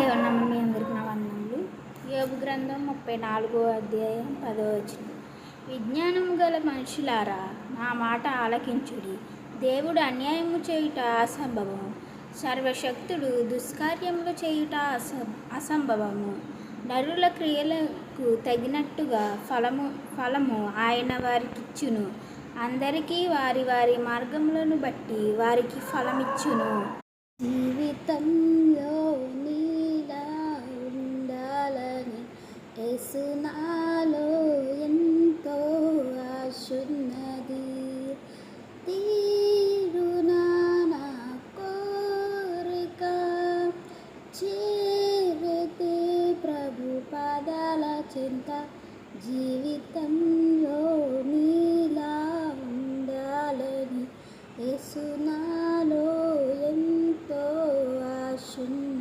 దేవుని మీ అందరికి నా వందనములు. యోబు గ్రంథం 34వ అధ్యాయం 10వ వచనం. విజ్ఞానము గల మనుషులారా, నా మాట ఆలకించుడి. దేవుడు అన్యాయము చేయుట అసంభవము, సర్వశక్తుడు దుష్కార్యములు చేయుట అసంభవము. నరుల క్రియలకు తగినట్టుగా ఫలము ఆయన వారికిచ్చును. అందరికీ వారి వారి మార్గములను బట్టి వారికి ఫలమిచ్చును. జీవితంలో నీలా ఉండాలని యేసు నాలో ఎంతో ఆశున్నది. తీరునా నా కోరిక, చేరితే ప్రభు పాదాల చెంత. జీవితంలో